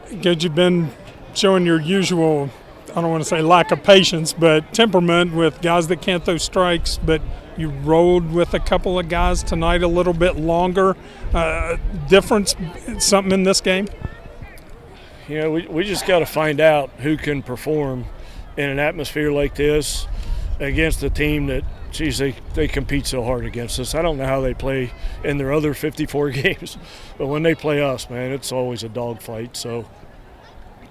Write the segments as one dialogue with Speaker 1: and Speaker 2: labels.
Speaker 1: Because you've been showing your usual, I don't want to say lack of patience, but temperament with guys that can't throw strikes, but you rolled with a couple of guys tonight a little bit longer. Difference, something in this game?
Speaker 2: We just got to find out who can perform in an atmosphere like this against a team that, geez, they compete so hard against us. I don't know how they play in their other 54 games, but when they play us, man, it's always a dogfight. So,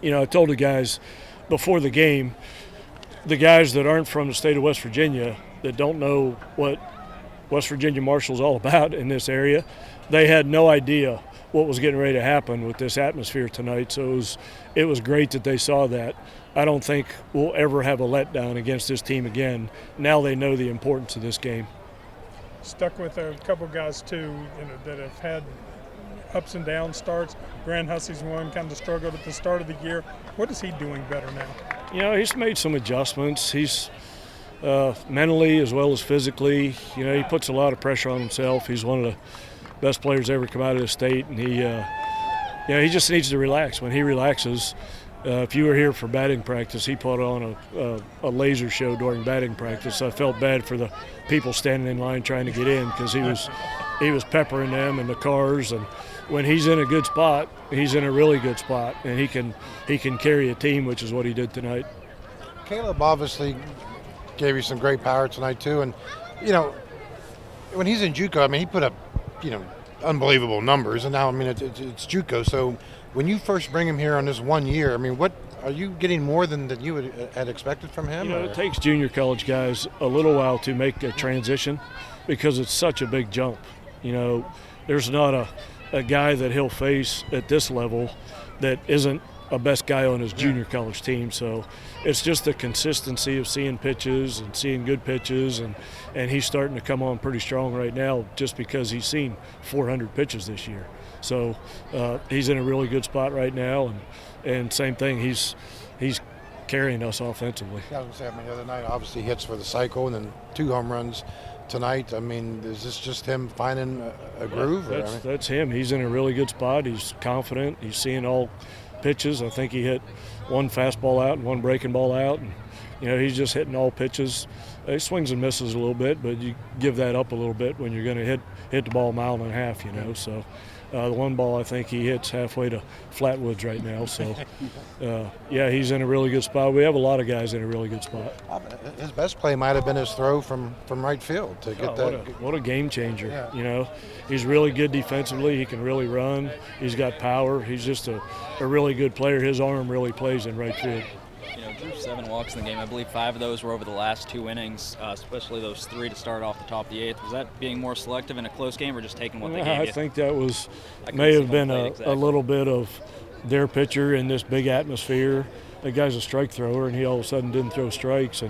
Speaker 2: I told the guys before the game, the guys that aren't from the state of West Virginia, that don't know what West Virginia Marshall's all about in this area, they had no idea what was getting ready to happen with this atmosphere tonight. So it was great that they saw that. I don't think we'll ever have a letdown against this team again. Now they know the importance of this game.
Speaker 1: Stuck with a couple guys too, that have had ups and down starts. Grant Hussey's one, kind of struggled at the start of the year. What is he doing better now?
Speaker 2: He's made some adjustments. He's mentally as well as physically. He puts a lot of pressure on himself. He's one of the best players ever come out of the state, and he just needs to relax. When he relaxes, if you were here for batting practice, he put on a laser show during batting practice. I felt bad for the people standing in line trying to get in because he was peppering them in the cars. And when he's in a good spot, he's in a really good spot, and he can carry a team, which is what he did tonight.
Speaker 3: Caleb obviously gave you some great power tonight too, and when he's in JUCO, he put up unbelievable numbers, and now it's JUCO. So when you first bring him here on this 1 year, what are you getting more than that you had expected from him?
Speaker 2: It takes junior college guys a little while to make a transition because it's such a big jump. There's not a guy that he'll face at this level that isn't a best guy on his junior college team. So it's just the consistency of seeing pitches and seeing good pitches, and he's starting to come on pretty strong right now just because he's seen 400 pitches this year. So he's in a really good spot right now, and same thing, he's carrying us offensively.
Speaker 3: Yeah, I was going to say, the other night obviously hits for the cycle and then 2 home runs tonight. Is this just him finding a groove?
Speaker 2: That's him. He's in a really good spot. He's confident. He's seeing all pitches. I think he hit one fastball out and one breaking ball out, and he's just hitting all pitches. He swings and misses a little bit, but you give that up a little bit when you're going to hit the ball a mile and a half. So the one ball I think he hits halfway to Flatwoods right now. So he's in a really good spot. We have a lot of guys in a really good spot.
Speaker 3: His best play might have been his throw from right field to get that.
Speaker 2: What a game changer. Yeah. He's really good defensively. He can really run. He's got power. He's just a really good player. His arm really plays in right field.
Speaker 4: Drew 7 walks in the game. I believe 5 of those were over the last 2 innings, especially those 3 to start off the top of the 8th. Was that being more selective in a close game or just taking what they gave you?
Speaker 2: I think that may have been a little bit of their pitcher in this big atmosphere. That guy's a strike thrower, and he all of a sudden didn't throw strikes.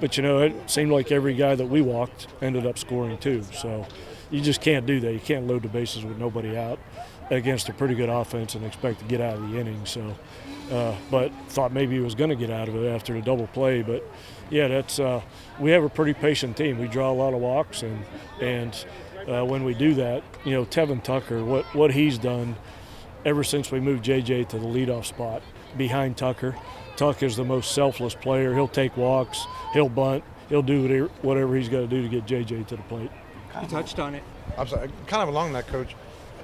Speaker 2: But it seemed like every guy that we walked ended up scoring too. So you just can't do that. You can't load the bases with nobody out against a pretty good offense and expect to get out of the inning. So, but thought maybe he was going to get out of it after the double play. But that's we have a pretty patient team. We draw a lot of walks, and when we do that, Tevin Tucker, what he's done ever since we moved JJ to the leadoff spot behind Tucker. Tucker's the most selfless player. He'll take walks, he'll bunt, he'll do whatever he's got to do to get JJ to the plate.
Speaker 5: You touched on it.
Speaker 3: I'm sorry, kind of along that, Coach.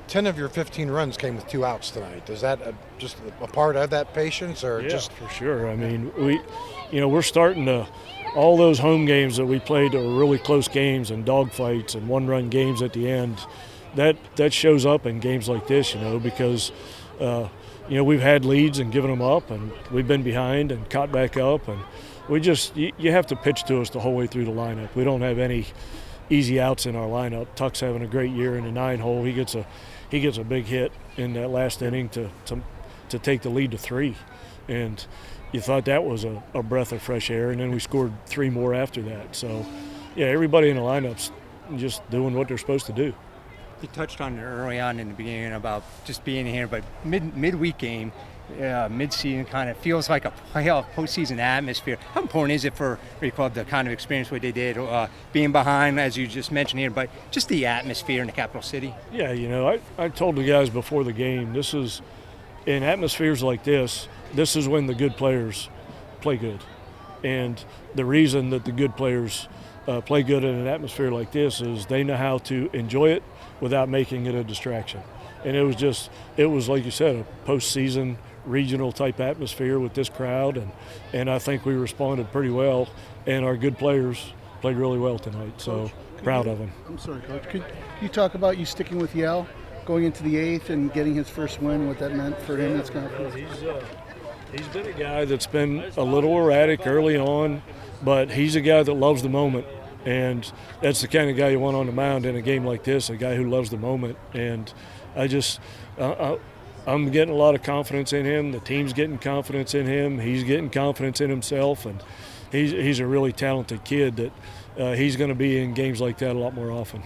Speaker 3: 10 of your 15 runs came with 2 outs tonight. Is that just a part of that patience, or just
Speaker 2: for sure? We're starting to all those home games that we played that were really close games and dogfights and 1-run games at the end. That shows up in games like this, because we've had leads and given them up, and we've been behind and caught back up, and you have to pitch to us the whole way through the lineup. We don't have any easy outs in our lineup. Tuck's having a great year in the 9-hole. He gets a big hit in that last inning to take the lead to 3, and you thought that was a breath of fresh air, and then we scored 3 more after that. So everybody in the lineup's just doing what they're supposed to do.
Speaker 5: You touched on it early on in the beginning about just being here, but midweek game, mid-season kind of feels like a playoff postseason atmosphere. How important is it for your club to kind of experience what they did, being behind, as you just mentioned here, but just the atmosphere in the capital city?
Speaker 2: Yeah, I told the guys before the game, this is in atmospheres like this is when the good players play good. And the reason that the good players play good in an atmosphere like this is they know how to enjoy it without making it a distraction. And it was like you said, a postseason regional type atmosphere with this crowd, and I think we responded pretty well, and our good players played really well tonight. So proud of them.
Speaker 6: I'm sorry, Coach. Could you talk about you sticking with Yale, going into the 8th and getting his first win, what that meant for him? That's kind of
Speaker 2: He's been a guy that's been a little erratic early on, but he's a guy that loves the moment. And that's the kind of guy you want on the mound in a game like this, a guy who loves the moment. And I'm getting a lot of confidence in him. The team's getting confidence in him. He's getting confidence in himself. And he's a really talented kid that he's going to be in games like that a lot more often.